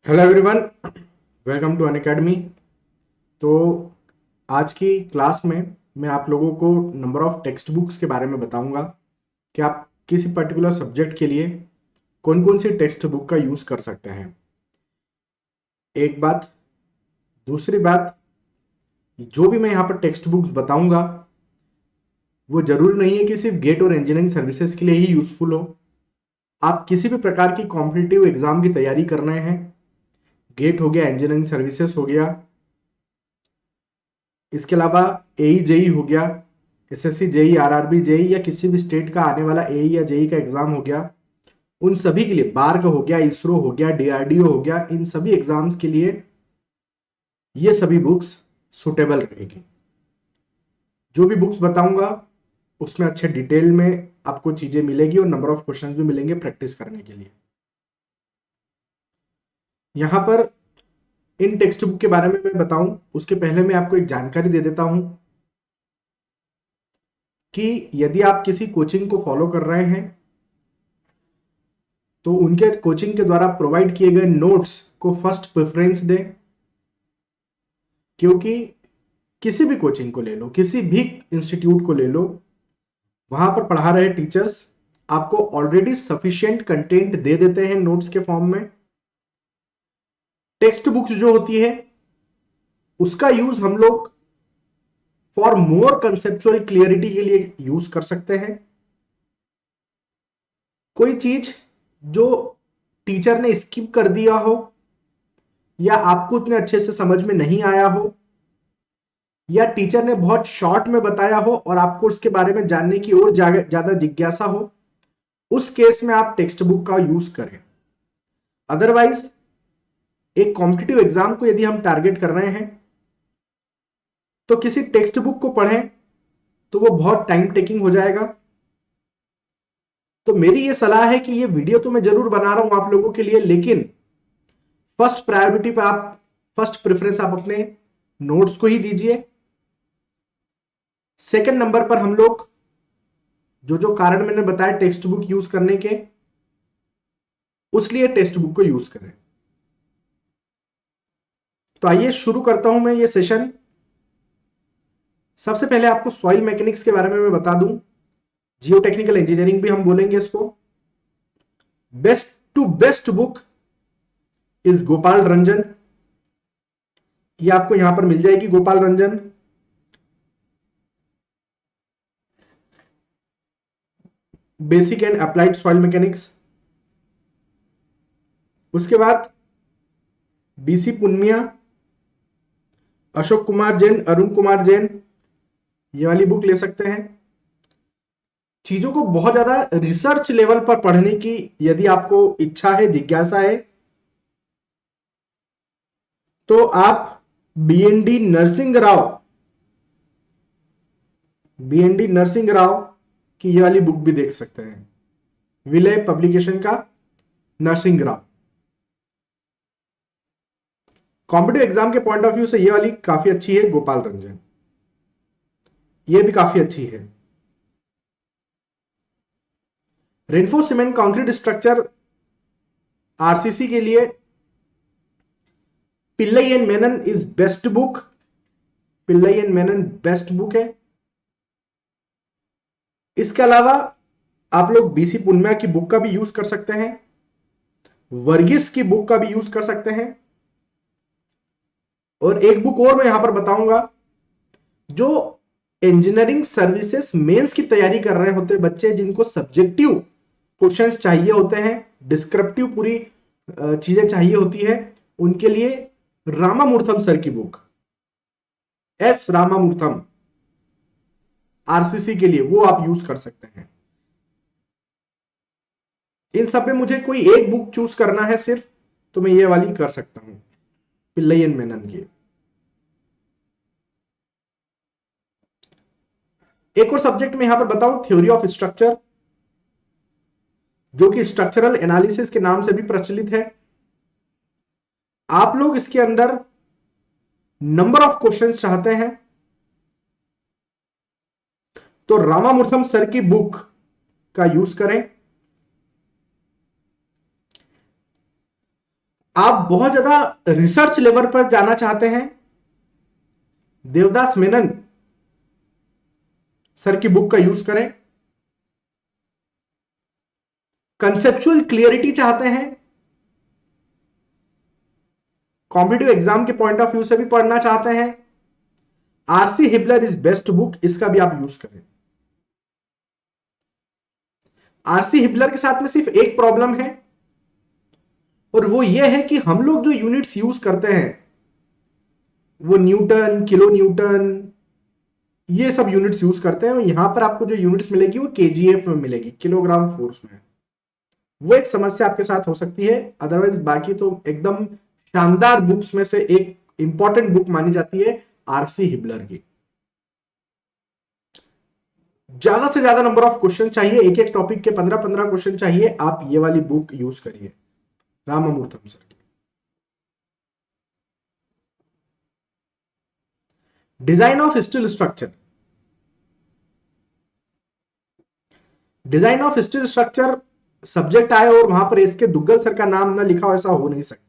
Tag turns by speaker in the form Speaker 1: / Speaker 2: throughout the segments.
Speaker 1: Hello everyone, welcome to Unacademy. तो आज की क्लास में मैं आप लोगों को नंबर ऑफ टेक्स्ट बुक्स के बारे में बताऊंगा कि आप किसी पर्टिकुलर सब्जेक्ट के लिए कौन कौन सी टेक्स्ट बुक का यूज़ कर सकते हैं। एक बात। दूसरी बात, जो भी मैं यहाँ पर टेक्स्ट बुक्स बताऊंगा वो जरूरी नहीं है कि सिर्फ गेट और इंजीनियरिंग सर्विसेज के लिए ही यूज़फुल हो। आप किसी भी प्रकार की कॉम्पिटिटिव एग्जाम की तैयारी कर रहे हैं, गेट हो गया, इंजीनियरिंग सर्विसेज हो गया, इसके अलावा एई जेई हो गया, एसएससी जेई, आरआरबी जेई, या किसी भी स्टेट का आने वाला एई या जेई का एग्जाम हो गया, उन सभी के लिए, बार का हो गया, इसरो हो गया, डीआरडीओ हो गया, इन सभी एग्जाम्स के लिए ये सभी बुक्स सुटेबल रहेगी। जो भी बुक्स बताऊंगा उसमें अच्छे डिटेल में आपको चीजें मिलेगी और नंबर ऑफ क्वेश्चंस भी मिलेंगे प्रैक्टिस करने के लिए। यहां पर इन टेक्स्ट बुक के बारे में मैं बताऊं उसके पहले मैं आपको एक जानकारी दे देता हूं कि यदि आप किसी कोचिंग को फॉलो कर रहे हैं तो उनके कोचिंग के द्वारा प्रोवाइड किए गए नोट्स को फर्स्ट प्रेफरेंस दें। क्योंकि किसी भी कोचिंग को ले लो, किसी भी इंस्टीट्यूट को ले लो, वहां पर पढ़ा रहे टीचर्स आपको ऑलरेडी सफिशिएंट कंटेंट दे देते हैं नोट्स के फॉर्म में। टेक्स्ट बुक्स जो होती है उसका यूज हम लोग फॉर मोर कंसेप्चुअल क्लियरिटी के लिए यूज कर सकते हैं। कोई चीज जो टीचर ने स्किप कर दिया हो या आपको उतने अच्छे से समझ में नहीं आया हो या टीचर ने बहुत शॉर्ट में बताया हो और आपको उसके बारे में जानने की और ज्यादा जिज्ञासा हो, उस केस में आप टेक्स्ट बुक का यूज करें। अदरवाइज एक कॉम्पिटिटिव एग्जाम को यदि हम टारगेट कर रहे हैं तो किसी टेक्स्ट बुक को पढ़ें तो वो बहुत टाइम टेकिंग हो जाएगा। तो मेरी ये सलाह है कि ये वीडियो तो मैं जरूर बना रहा हूं आप लोगों के लिए, लेकिन फर्स्ट प्रायोरिटी पे आप, फर्स्ट प्रेफरेंस आप अपने नोट्स को ही दीजिए। सेकंड नंबर पर हम लोग जो जो कारण मैंने बताया टेक्स्ट बुक यूज करने के, उसलिए टेक्स्ट बुक को यूज करें। तो आइए शुरू करता हूं मैं ये सेशन। सबसे पहले आपको सॉइल मैकेनिक्स के बारे में मैं बता दूं, जियो टेक्निकल इंजीनियरिंग भी हम बोलेंगे इसको। Best to best book is Gopal Ranjan. ये आपको यहां पर मिल जाएगी, Gopal Ranjan. Basic and applied soil mechanics. उसके बाद बीसी पुन्निया, अशोक कुमार जैन, अरुण कुमार जैन, ये वाली बुक ले सकते हैं। चीजों को बहुत ज्यादा रिसर्च लेवल पर पढ़ने की यदि आपको इच्छा है, जिज्ञासा है, तो आप बीएनडी नरसिंह राव, बीएनडी नरसिंह राव की ये वाली बुक भी देख सकते हैं, विलय पब्लिकेशन का, नरसिंह राव। कॉम्पिटिटिव एग्जाम के पॉइंट ऑफ व्यू से ये वाली काफी अच्छी है, गोपाल रंजन, ये भी काफी अच्छी है। Reinforce cement concrete structure RCC के लिए Pillai and Menon is best book. Pillai and Menon best book है। इसके अलावा आप लोग बीसी पुन्ना की बुक का भी यूज कर सकते हैं, वर्गीस की बुक का भी यूज कर सकते हैं। और एक बुक और मैं यहां पर बताऊंगा, जो इंजीनियरिंग सर्विसेज मेंस की तैयारी कर रहे होते हैं बच्चे, जिनको सब्जेक्टिव क्वेश्चंस चाहिए होते हैं, डिस्क्रिप्टिव पूरी चीजें चाहिए होती है, उनके लिए रामामूर्थम सर की बुक, एस रामामूर्थम, आरसीसी के लिए वो आप यूज कर सकते हैं। इन सब में मुझे कोई एक बुक चूज करना है सिर्फ, तो मैं ये वाली कर सकता हूं, पिल्लई एंड मेनन की। एक और सब्जेक्ट में यहां पर बताऊं, थ्योरी ऑफ स्ट्रक्चर, जो कि स्ट्रक्चरल एनालिसिस के नाम से भी प्रचलित है। आप लोग इसके अंदर नंबर ऑफ क्वेश्चंस चाहते हैं तो रामामूर्थम सर की बुक का यूज करें। आप बहुत ज्यादा रिसर्च लेवल पर जाना चाहते हैं, देवदास मेनन सर की बुक का यूज करें। कंसेप्चुअल क्लियरिटी चाहते हैं, कॉम्पिटिटिव एग्जाम के पॉइंट ऑफ व्यू से भी पढ़ना चाहते हैं, RC Hibbeler is best book, इसका भी आप यूज करें। आरसी हिबलर के साथ में सिर्फ एक प्रॉब्लम है, और वो ये है कि हम लोग जो यूनिट्स यूज करते हैं वो न्यूटन, किलो न्यूटन, ये सब यूनिट्स यूज करते हैं। यहां पर आपको जो यूनिट्स मिलेगी वो केजीएफ में मिलेगी, किलोग्राम फोर्स में। वो एक समस्या आपके साथ हो सकती है, अदरवाइज बाकी तो एकदम शानदार बुक्स में से एक इंपॉर्टेंट बुक मानी जाती है आरसी हिबलर की। ज्यादा से ज्यादा नंबर ऑफ क्वेश्चन चाहिए, एक एक टॉपिक के 15-15 क्वेश्चन चाहिए, आप ये वाली बुक यूज करिए, रामामूर्तम सर की। Design of steel structure, design of steel structure subject आए और वहां पर इसके दुग्गल सर का नाम ना लिखा हो, ऐसा हो नहीं सकता।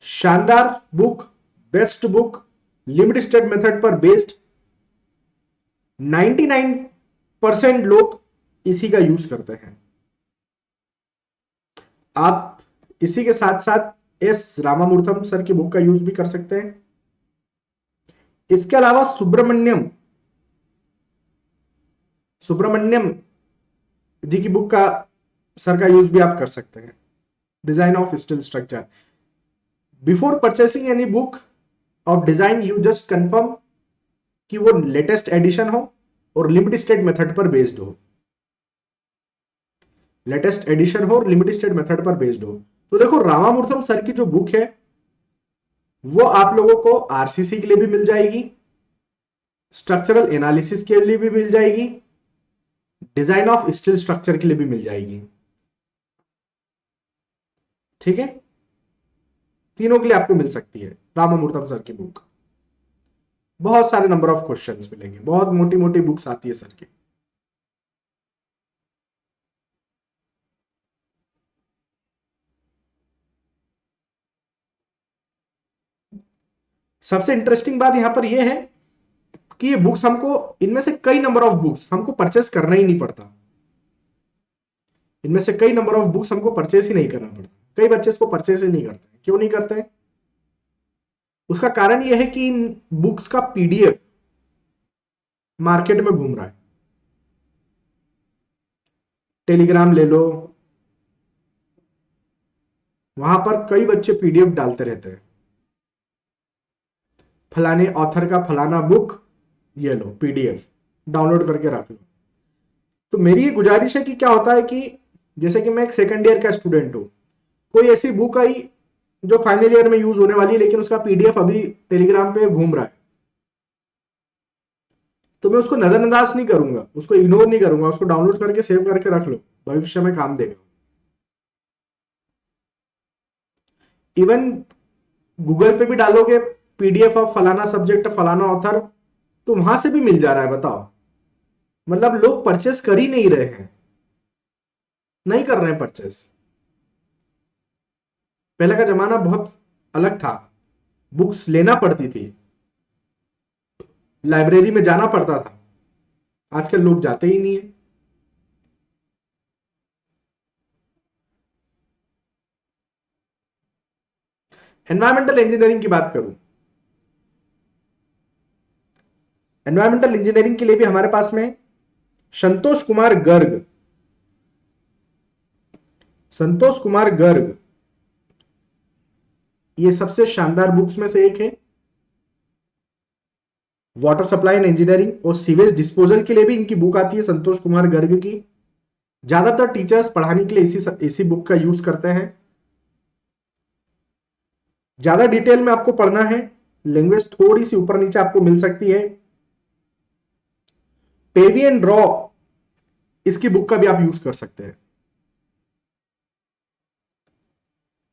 Speaker 1: शानदार book, best book, limit state method पर बेस्ड, 99% लोग इसी का यूज करते हैं। आप इसी के साथ साथ एस रामामूर्तम सर की बुक का यूज भी कर सकते हैं। इसके अलावा सुब्रमण्यम सुब्रमण्यम जी की बुक का सर का यूज भी आप कर सकते हैं, design of steel structure. Before purchasing any book of design you just confirm कि वो लेटेस्ट एडिशन हो और लिमिट स्टेट मेथड पर बेस्ड हो, लेटेस्ट एडिशन हो और लिमिट स्टेट मेथड पर बेस्ड हो। तो देखो, रामामूर्तम सर की जो बुक है वो आप लोगों को आरसीसी के लिए भी मिल जाएगी, स्ट्रक्चरल एनालिसिस के लिए भी मिल जाएगी, डिजाइन ऑफ स्टील स्ट्रक्चर के लिए भी मिल जाएगी। ठीक है, तीनों के लिए आपको मिल सकती है रामामूर्तम सर की बुक। बहुत सारे नंबर ऑफ क्वेश्चंस मिलेंगे, बहुत मोटी मोटी बुक्स आती है सर की। सबसे इंटरेस्टिंग बात यहां पर यह है कि ये बुक्स हमको, इनमें से कई नंबर ऑफ बुक्स हमको परचेस करना ही नहीं पड़ता। इनमें से कई नंबर ऑफ बुक्स हमको परचेस ही नहीं करना पड़ता। कई बच्चे इसको परचेस ही नहीं करते। क्यों नहीं करते? उसका कारण यह है कि इन बुक्स का पीडीएफ मार्केट में घूम रहा है। टेलीग्राम ले लो, वहां पर कई बच्चे पीडीएफ डालते रहते हैं, फलाने ऑथर का फलाना बुक, ये लो पीडीएफ डाउनलोड करके रख लो। तो मेरी ये गुजारिश है कि क्या होता है कि जैसे कि मैं एक सेकंड ईयर का स्टूडेंट हूं, कोई ऐसी बुक आई जो फाइनल ईयर में यूज होने वाली है लेकिन उसका पीडीएफ अभी टेलीग्राम पे घूम रहा है, तो मैं उसको नजरअंदाज नहीं करूंगा, उसको इग्नोर नहीं करूंगा, उसको डाउनलोड करके सेव करके रख लो, भविष्य में काम देगा। इवन गूगल पे भी डालोगे पीडीएफ ऑफ फलाना सब्जेक्ट फलाना ऑथर, तो वहां से भी मिल जा रहा है। बताओ, मतलब लोग परचेस कर ही नहीं रहे हैं, नहीं कर रहे हैं परचेस। पहले का जमाना बहुत अलग था, बुक्स लेना पड़ती थी, लाइब्रेरी में जाना पड़ता था। आजकल लोग जाते ही नहीं है। एनवायरमेंटल इंजीनियरिंग की बात करूं, एनवायरमेंटल इंजीनियरिंग के लिए भी हमारे पास में संतोष कुमार गर्ग, संतोष कुमार गर्ग ये सबसे शानदार बुक्स में से एक है। वाटर सप्लाई एंड इंजीनियरिंग और सीवेज डिस्पोजल के लिए भी इनकी बुक आती है, संतोष कुमार गर्ग की। ज्यादातर टीचर्स पढ़ाने के लिए इसी बुक का यूज करते हैं। ज्यादा डिटेल में आपको पढ़ना है, लैंग्वेज थोड़ी सी ऊपर नीचे आपको मिल सकती है। पेवियन ड्रॉ, इसकी बुक का भी आप यूज कर सकते हैं।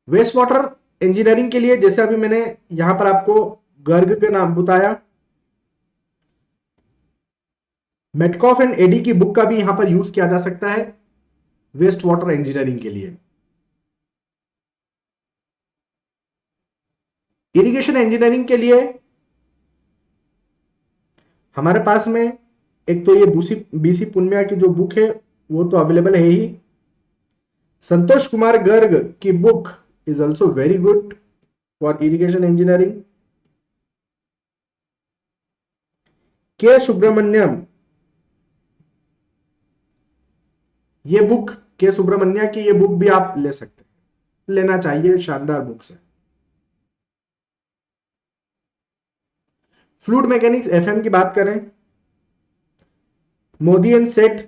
Speaker 1: वेस्ट वाटर इंजीनियरिंग के लिए जैसे अभी मैंने यहां पर आपको गर्ग का नाम बताया, मेटकॉफ एंड एडी की बुक का भी यहां पर यूज किया जा सकता है वेस्ट वाटर इंजीनियरिंग के लिए। इरिगेशन इंजीनियरिंग के लिए हमारे पास में एक तो ये बीसी पुनिया की जो बुक है वो तो अवेलेबल है ही। संतोष कुमार गर्ग की book is also very good for irrigation engineering. के सुब्रमण्यम, ये बुक के सुब्रमण्या की ये बुक भी आप ले सकते हैं, लेना चाहिए, शानदार बुक्स है। फ्लूइड मैकेनिक्स एफएम की बात करें, मोदी एंड सेठ,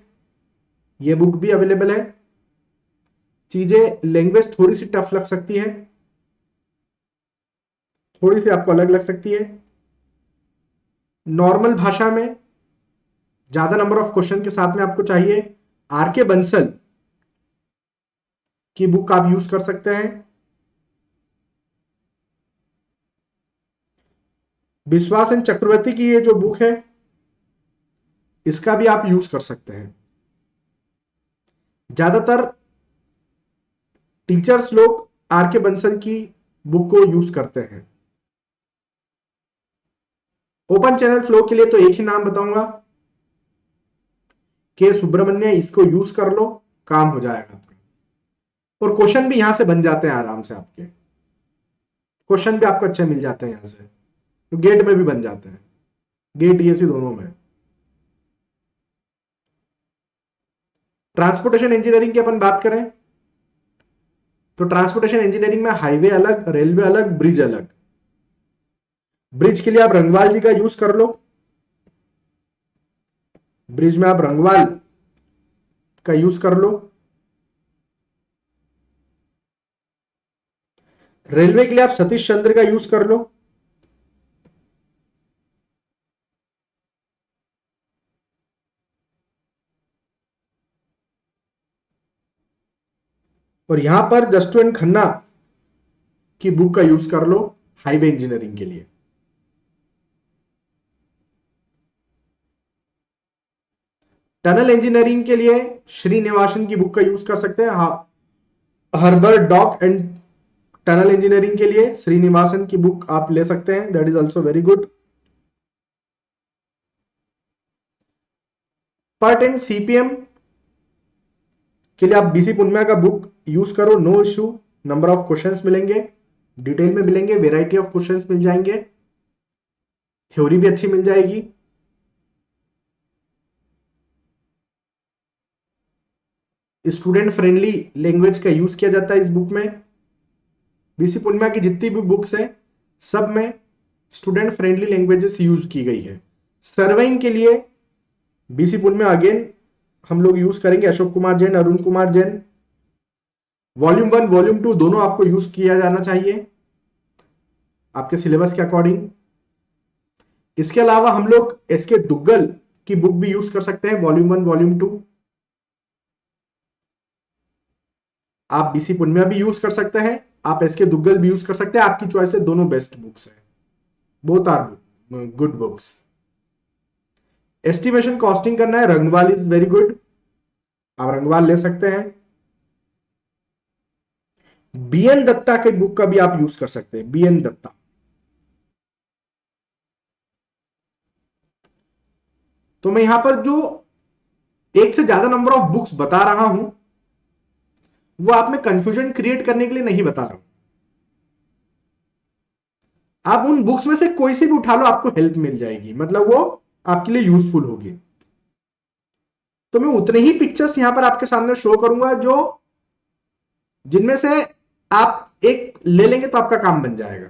Speaker 1: ये बुक भी अवेलेबल है। चीजें लैंग्वेज थोड़ी सी टफ लग सकती है, थोड़ी सी आपको अलग लग सकती है। नॉर्मल भाषा में ज्यादा नंबर ऑफ क्वेश्चन के साथ में आपको चाहिए, आर के बंसल की बुक आप यूज कर सकते हैं। विश्वास एंड चक्रवर्ती की ये जो बुक है इसका भी आप यूज कर सकते हैं। ज्यादातर टीचर्स लोग आर के बंसल की बुक को यूज करते हैं। ओपन चैनल फ्लो के लिए तो एक ही नाम बताऊंगा, के सुब्रमण्य, इसको यूज कर लो, काम हो जाएगा आपका। और क्वेश्चन भी यहां से बन जाते हैं आराम से, आपके क्वेश्चन भी आपको अच्छे मिल जाते हैं यहां से, तो गेट में भी बन जाते हैं, गेट ईएससी दोनों में। ट्रांसपोर्टेशन इंजीनियरिंग की अपन बात करें तो ट्रांसपोर्टेशन इंजीनियरिंग में हाईवे अलग, रेलवे अलग, ब्रिज अलग। ब्रिज के लिए आप रंगवाल जी का यूज कर लो, ब्रिज में आप रंगवाल का यूज कर लो। रेलवे के लिए आप सतीश चंद्र का यूज कर लो। और यहां पर जस्टू एंड खन्ना की बुक का यूज कर लो हाईवे इंजीनियरिंग के लिए। टनल इंजीनियरिंग के लिए श्रीनिवासन की बुक का यूज कर सकते हैं। Harbour dock and tunnel engineering के लिए श्रीनिवासन की बुक आप ले सकते हैं, that is also very good. PERT and CPM के लिए आप बीसी पुनिया का बुक यूज करो, no issue. Number of questions मिलेंगे, डिटेल में मिलेंगे, वेराइटी ऑफ क्वेश्चंस मिल जाएंगे, थ्योरी भी अच्छी मिल जाएगी। स्टूडेंट फ्रेंडली लैंग्वेज का यूज किया जाता है इस बुक में। बीसी पुनिया की जितनी भी बुक्स है सब में स्टूडेंट फ्रेंडली लैंग्वेजेस यूज की गई है। सर्वेइंग के लिए बीसी पुनिया अगेन हम लोग यूज करेंगे, अशोक कुमार जैन, अरुण कुमार जैन। वॉल्यूम 1 वॉल्यूम 2 दोनों आपको यूज किया जाना चाहिए आपके सिलेबस के अकॉर्डिंग। इसके अलावा हम लोग एसके दुग्गल की बुक भी यूज कर सकते हैं, वॉल्यूम 1 वॉल्यूम 2। आप बीसी पुनिया भी यूज कर सकते हैं, आप एसके दुग्गल भी यूज कर सकते हैं, आपकी चॉइस है, दोनों बेस्ट बुक्स है, both are good books. Estimation costing करना है, रंगवाल इज वेरी गुड, आप रंगवाल ले सकते हैं। बीएन दत्ता के बुक का भी आप यूज कर सकते हैं, बीएन दत्ता। तो मैं यहां पर जो एक से ज्यादा नंबर ऑफ बुक्स बता रहा हूं वो आप में कंफ्यूजन क्रिएट करने के लिए नहीं बता रहा हूं। आप उन बुक्स में से कोई सी भी उठा लो, आपको हेल्प मिल जाएगी, मतलब वो आपके लिए यूजफुल होगी। तो मैं उतने ही पिक्चर्स यहां पर आपके सामने शो करूंगा जो जिनमें से आप एक ले लेंगे तो आपका काम बन जाएगा।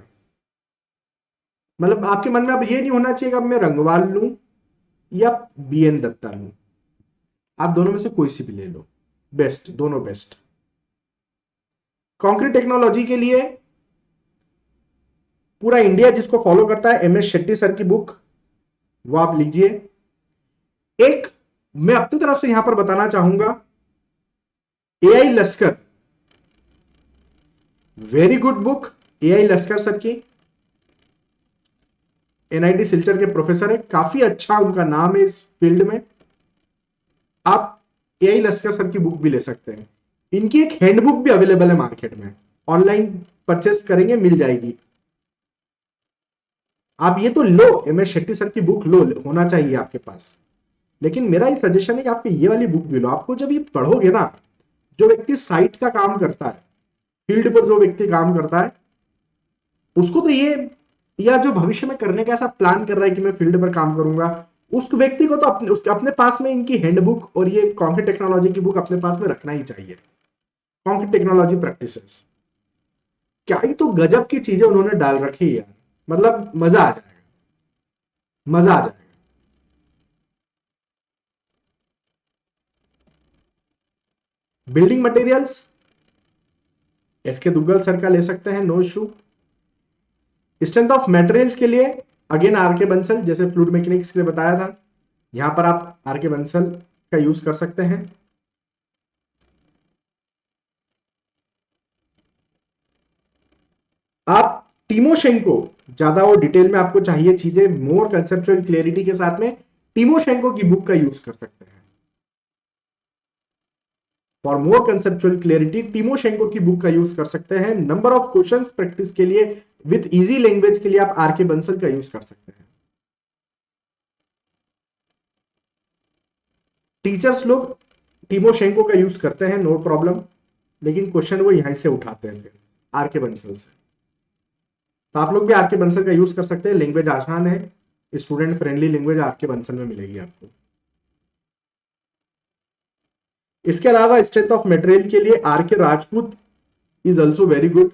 Speaker 1: मतलब आपके मन में अब ये नहीं होना चाहिए कि अब मैं रंगवाल लूं या बीएन दत्ता लूं, आप दोनों में से कोई सी भी ले लो, बेस्ट, दोनों बेस्ट। कंक्रीट टेक्नोलॉजी के लिए पूरा इंडिया जिसको फॉलो करता है, एमएस शेट्टी सर की बुक वो आप लीजिए। एक मैं अपनी तरफ से यहां पर बताना चाहूंगा, एआई लश्कर, वेरी गुड बुक, एआई लश्कर सर की, एनआईटी सिलचर के प्रोफेसर है, काफी अच्छा उनका नाम है इस फील्ड में। आप एआई लश्कर सर की बुक भी ले सकते हैं। इनकी एक हैंडबुक भी अवेलेबल है मार्केट में, ऑनलाइन परचेस करेंगे मिल जाएगी। आप ये तो लो, एम एस शेट्टी सर की बुक लो, होना चाहिए आपके पास। लेकिन मेरा ये सजेशन है कि आपको ये वाली बुक भी लो। आपको जब ये पढ़ोगे ना, जो व्यक्ति साइट का काम करता है, फील्ड पर जो व्यक्ति काम करता है, उसको तो ये, या जो भविष्य में करने का ऐसा प्लान कर रहा है कि मैं फील्ड पर काम करूंगा, उस व्यक्ति को तो अपने पास में इनकी हैंडबुक और ये कॉन्क्रीट टेक्नोलॉजी की बुक अपने पास में रखना ही चाहिए। कॉन्क्रीट टेक्नोलॉजी प्रैक्टिसेस, क्या ही तो गजब की चीजें उन्होंने डाल रखी है यार, मतलब मजा आ जाएगा, मजा आ जाएगा। Building materials S K Duggal sir का ले सकते हैं, no issue. Strength of materials के लिए अगेन आर के बंसल, जैसे फ्लूइड मैकेनिक्स के लिए बताया था, यहां पर आप आर के बंसल का यूज कर सकते हैं। आप टीमोशेंको, ज्यादा वो डिटेल में आपको चाहिए चीजें मोर कंसेप्चुअल क्लियरिटी के साथ में, टीमोशेंको की बुक का यूज कर सकते हैं। फॉर मोर कंसेप्चुअल क्लियरिटी टीमोशेंको की बुक का यूज कर सकते हैं। नंबर ऑफ क्वेश्चंस प्रैक्टिस के लिए विद इजी लैंग्वेज के लिए आप आर के बंसल का यूज कर सकते हैं। टीचर्स लोग टीमोशेंको का यूज करते हैं, नो प्रॉब्लम, लेकिन क्वेश्चन वो यहीं से उठाते हैं फिर आर के बंसल से। तो आप लोग भी आर के बंसल का यूज कर सकते हैं, लैंग्वेज आसान है, स्टूडेंट फ्रेंडली लैंग्वेज आर के बंसल में मिलेगी आपको। इसके अलावा स्ट्रेंथ ऑफ मटेरियल के लिए R K Rajput is also very good.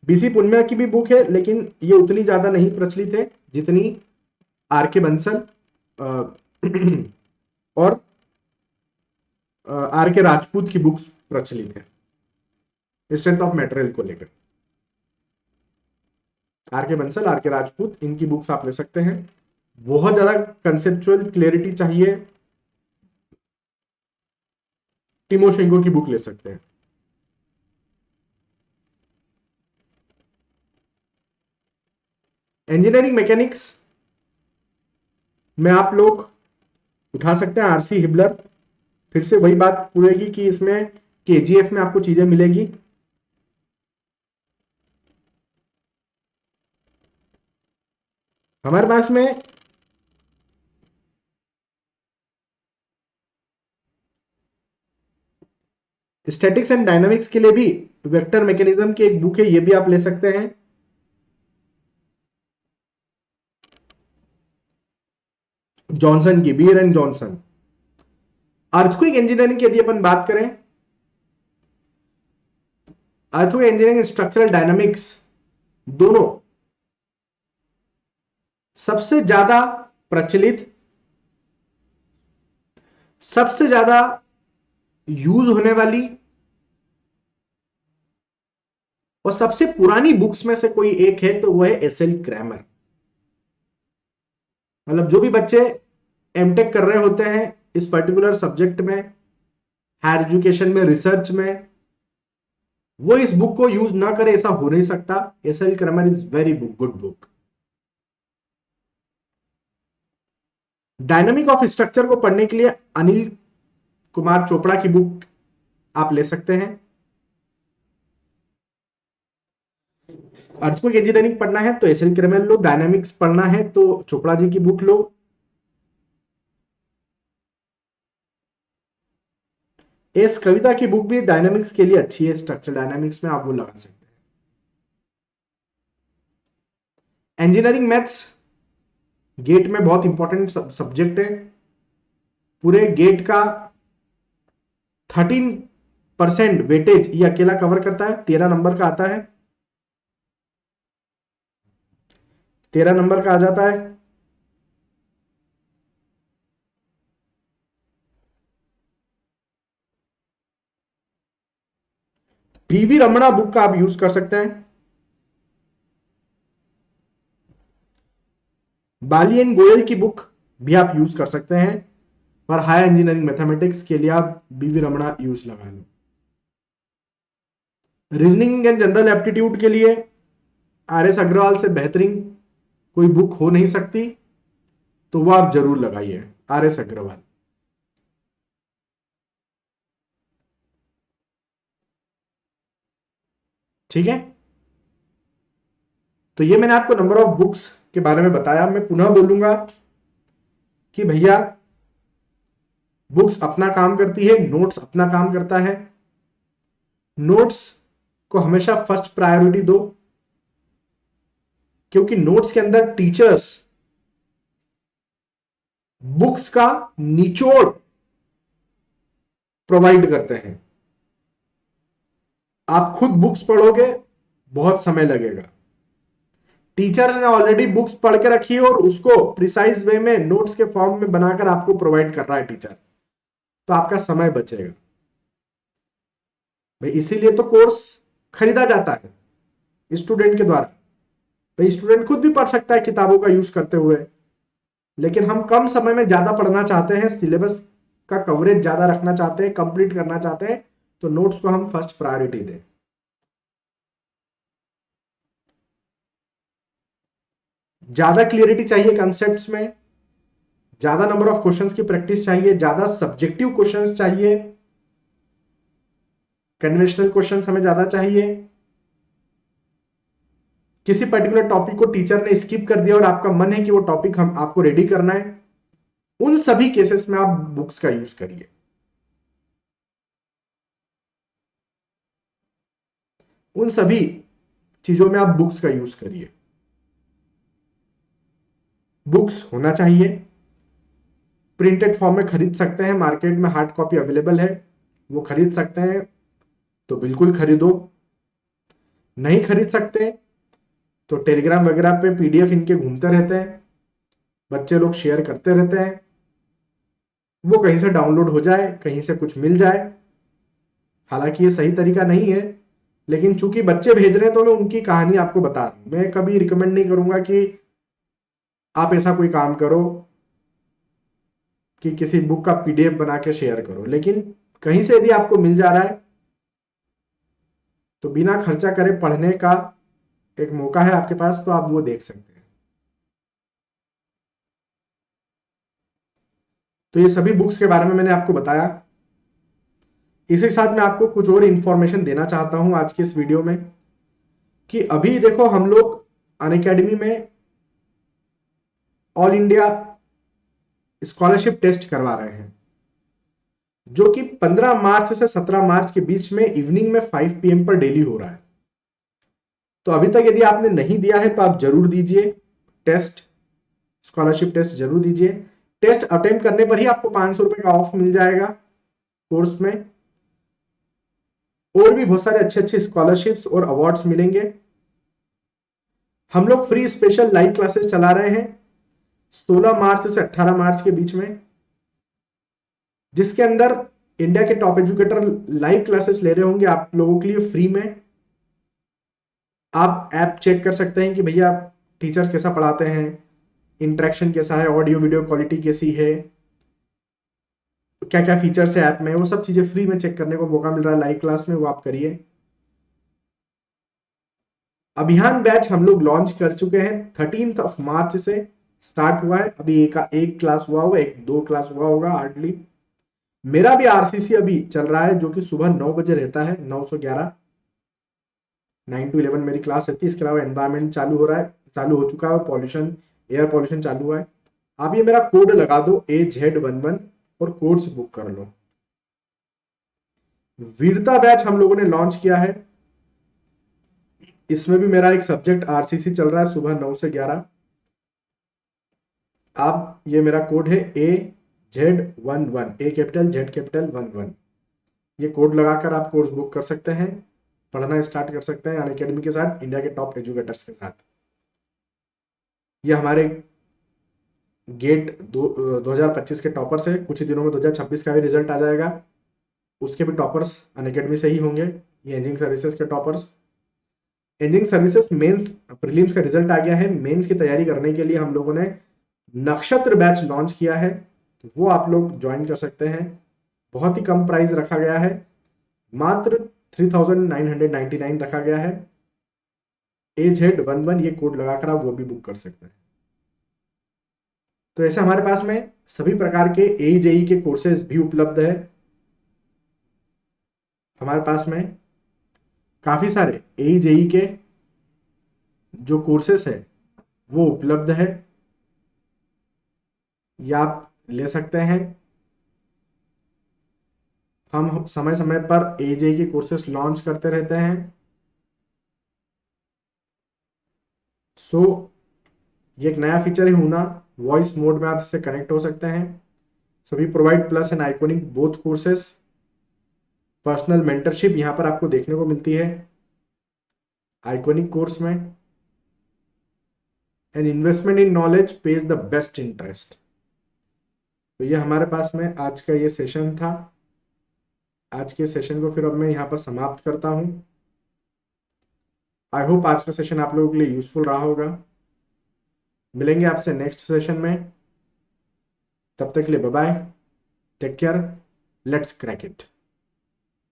Speaker 1: B C Punmia की भी बुक है, लेकिन ये उतनी ज्यादा नहीं प्रचलित है जितनी आर के बंसल और आर के राजपूत की बुक्स प्रचलित है स्ट्रेंथ ऑफ मटेरियल को लेकर। आर के बंसल, आर के राजपूत, इनकी बुक्स आप ले सकते हैं। बहुत ज्यादा कंसेप्चुअल क्लियरिटी चाहिए, टिमोशेंको की बुक ले सकते हैं। इंजीनियरिंग मैकेनिक्स में आप लोग उठा सकते हैं आरसी हिबलर। फिर से वही बात पूरेगी कि इसमें केजीएफ में आपको चीजें मिलेगी। हमारे पास में स्टैटिक्स एंड डायनामिक्स के लिए भी वेक्टर मैकेनिज्म की एक बुक है, ये भी आप ले सकते हैं। जॉनसन की, beer and Johnson. Earthquake engineering की यदि अपन बात करें, अर्थक्वेक इंजीनियरिंग स्ट्रक्चरल डायनामिक्स दोनों सबसे ज्यादा प्रचलित, सबसे ज्यादा यूज होने वाली और सबसे पुरानी बुक्स में से कोई एक है, तो वो है एस एल क्रैमर। मतलब जो भी बच्चे एमटेक कर रहे होते हैं इस पर्टिकुलर सब्जेक्ट में, हायर एजुकेशन में, रिसर्च में, वो इस बुक को यूज ना करे ऐसा हो नहीं सकता। S L Cramer is very good book. Dynamic of structure को पढ़ने के लिए अनिल कुमार चोपड़ा की बुक आप ले सकते हैं। अर्थक्वेक इंजीनियरिंग पढ़ना है तो एस एल क्रैमर लो, डायनामिक्स पढ़ना है तो चोपड़ा जी की बुक लो। एस कविता की बुक भी डायनामिक्स के लिए अच्छी है, स्ट्रक्चर डायनामिक्स में आप वो लगा सकते हैं। इंजीनियरिंग मैथ्स गेट में बहुत इंपॉर्टेंट सब्जेक्ट है। पूरे गेट का 13% वेटेज ये अकेला कवर करता है, 13 नंबर का आता है, 13 नंबर का आ जाता है। पीवी रमणा बुक का आप यूज कर सकते हैं। बाली एंड गोयल की बुक भी आप यूज कर सकते हैं। पर हायर इंजीनियरिंग मैथमेटिक्स के लिए आप बीवी रमणा यूज लगा लो। रीजनिंग एंड जनरल एप्टीट्यूड के लिए आर एस अग्रवाल से बेहतरीन कोई बुक हो नहीं सकती, तो वो आप जरूर लगाइए, आर एस अग्रवाल। ठीक है, तो ये मैंने आपको नंबर ऑफ बुक्स के बारे में बताया, मैं पुनः बोलूंगा कि भैया बुक्स अपना काम करती है, नोट्स अपना काम करता है। नोट्स को हमेशा फर्स्ट प्रायोरिटी दो, क्योंकि नोट्स के अंदर टीचर्स बुक्स का निचोड़ प्रोवाइड करते हैं। आप खुद बुक्स पढ़ोगे बहुत समय लगेगा। टीचर ने ऑलरेडी बुक्स पढ़ के रखी है और उसको प्रिसाइज वे में नोट्स के फॉर्म में बनाकर आपको प्रोवाइड कर रहा है टीचर, तो आपका समय बचेगा भाई। इसीलिए तो कोर्स खरीदा जाता है स्टूडेंट के द्वारा। भाई स्टूडेंट खुद भी पढ़ सकता है किताबों का यूज करते हुए, लेकिन हम कम समय में ज्यादा पढ़ना चाहते हैं, सिलेबस का कवरेज ज्यादा रखना चाहते हैं, कंप्लीट करना चाहते हैं, तो नोट्स को हम फर्स्ट प्रायोरिटी दें। ज्यादा क्लियरिटी चाहिए कंसेप्ट्स में, ज्यादा नंबर ऑफ क्वेश्चंस की प्रैक्टिस चाहिए, ज्यादा सब्जेक्टिव क्वेश्चंस चाहिए, कन्वेंशनल क्वेश्चंस हमें ज्यादा चाहिए। किसी पर्टिकुलर टॉपिक को टीचर ने स्किप कर दिया और आपका मन है कि वो टॉपिक हम आपको रेडी करना है, उन सभी केसेस में आप बुक्स का यूज करिए। उन सभी चीजों में आप बुक्स का यूज करिए। बुक्स होना चाहिए, प्रिंटेड फॉर्म में खरीद सकते हैं, मार्केट में हार्ड कॉपी अवेलेबल है, वो खरीद सकते हैं तो बिल्कुल खरीदो। नहीं खरीद सकते तो टेलीग्राम वगैरह पे पीडीएफ इनके घूमते रहते हैं, बच्चे लोग शेयर करते रहते हैं, वो कहीं से डाउनलोड हो जाए, कहीं से कुछ मिल जाए। हालांकि ये सही तरीका नहीं है, लेकिन चूंकि बच्चे भेज रहे हैं तो मैं उनकी कहानी आपको बता रहा हूं। मैं कभी रिकमेंड नहीं करूंगा कि आप ऐसा कोई काम करो कि किसी बुक का पीडीएफ बना के शेयर करो, लेकिन कहीं से यदि आपको मिल जा रहा है तो बिना खर्चा करे पढ़ने का एक मौका है आपके पास, तो आप वो देख सकते हैं। तो ये सभी बुक्स के बारे में मैंने आपको बताया। इसी के साथ मैं आपको कुछ और इंफॉर्मेशन देना चाहता हूं आज की इस वीडियो में, कि अभी देखो हम लोग अनअकैडमी में ऑल इंडिया स्कॉलरशिप टेस्ट करवा रहे हैं, जो कि 15 मार्च से 17 मार्च के बीच में इवनिंग में 5 PM पर डेली हो रहा है। तो अभी तक यदि आपने नहीं दिया है तो आप जरूर दीजिए टेस्ट, स्कॉलरशिप टेस्ट जरूर दीजिए। टेस्ट अटेम्प्ट करने पर ही आपको 500 रुपए का ऑफ मिल जाएगा कोर्स में, और भी बहुत सारे अच्छे अच्छे स्कॉलरशिप्स और अवार्ड्स मिलेंगे। हम लोग फ्री स्पेशल लाइव क्लासेस चला रहे हैं 16 मार्च से 18 मार्च के बीच में, जिसके अंदर इंडिया के टॉप एजुकेटर लाइव क्लासेस ले रहे होंगे आप लोगों के लिए फ्री में। आप ऐप चेक कर सकते हैं कि भैया टीचर्स कैसा पढ़ाते हैं, इंटरेक्शन कैसा है, ऑडियो वीडियो क्वालिटी कैसी है, क्या क्या फीचर्स है ऐप में, वो सब चीजें फ्री में चेक करने को मौका मिल रहा है लाइव क्लास में, वो आप करिए। अभियान बैच हम लोग लॉन्च कर चुके हैं, 13 मार्च से स्टार्ट हुआ है। अभी एक क्लास हुआ होगा, एक दो क्लास हुआ होगा हार्डली। मेरा भी आरसीसी अभी चल रहा है, जो कि सुबह 9 बजे रहता है, 9 से 11, 9 to 11 मेरी क्लास रहती है। इसके अलावा एनवायरमेंट चालू हो रहा है, चालू हो चुका है, पॉल्यूशन, एयर पॉल्यूशन चालू हुआ है। आप ये मेरा कोड लगा दो AZ11 और कोर्स बुक कर लो। वीरता बैच हम लोगों ने लॉन्च किया है, इसमें भी मेरा एक सब्जेक्ट आरसीसी चल रहा है सुबह 9 से 11। आप ये मेरा कोड है AZ11, A capital Z capital 11, ये कोड लगाकर आप कोर्स बुक कर सकते हैं, पढ़ना स्टार्ट कर सकते हैं अनअकैडमी के साथ, इंडिया के टॉप एजुकेटर्स के साथ। ये हमारे गेट 2025 के टॉपर्स है, कुछ ही दिनों में 2026 का भी रिजल्ट आ जाएगा, उसके भी टॉपर्स अनअकैडमी से ही होंगे। ये इंजीनियरिंग सर्विसेज के toppers. Engineering services mains prelims का रिजल्ट आ गया है, मेंस की तैयारी करने के लिए हम लोगों ने नक्षत्र बैच लॉन्च किया है, तो वो आप लोग ज्वाइन कर सकते हैं। बहुत ही कम प्राइस रखा गया है, मात्र 3999 रखा गया है। AZ11 ये कोड लगाकर आप वो भी बुक कर सकते हैं। तो ऐसे हमारे पास में सभी प्रकार के AJE के कोर्सेज भी उपलब्ध है। हमारे पास में काफी सारे AJE के जो कोर्सेस है वो उपलब्ध है, या आप ले सकते हैं। हम समय समय पर एजे के कोर्सेस लॉन्च करते रहते हैं। सो ये एक नया फीचर है हुना, वॉइस मोड में आप इससे कनेक्ट हो सकते हैं। So we provide plus and iconic both courses. Personal mentorship यहाँ पर आपको देखने को मिलती है आइकॉनिक कोर्स में। And investment in knowledge pays the best interest. तो ये हमारे पास में आज का ये सेशन था। आज के सेशन को फिर अब मैं यहाँ पर समाप्त करता हूँ। आई होप आज का सेशन आप लोगों के लिए यूजफुल रहा होगा। मिलेंगे आपसे नेक्स्ट सेशन में। तब तक के लिए bye bye, take care, let's crack it.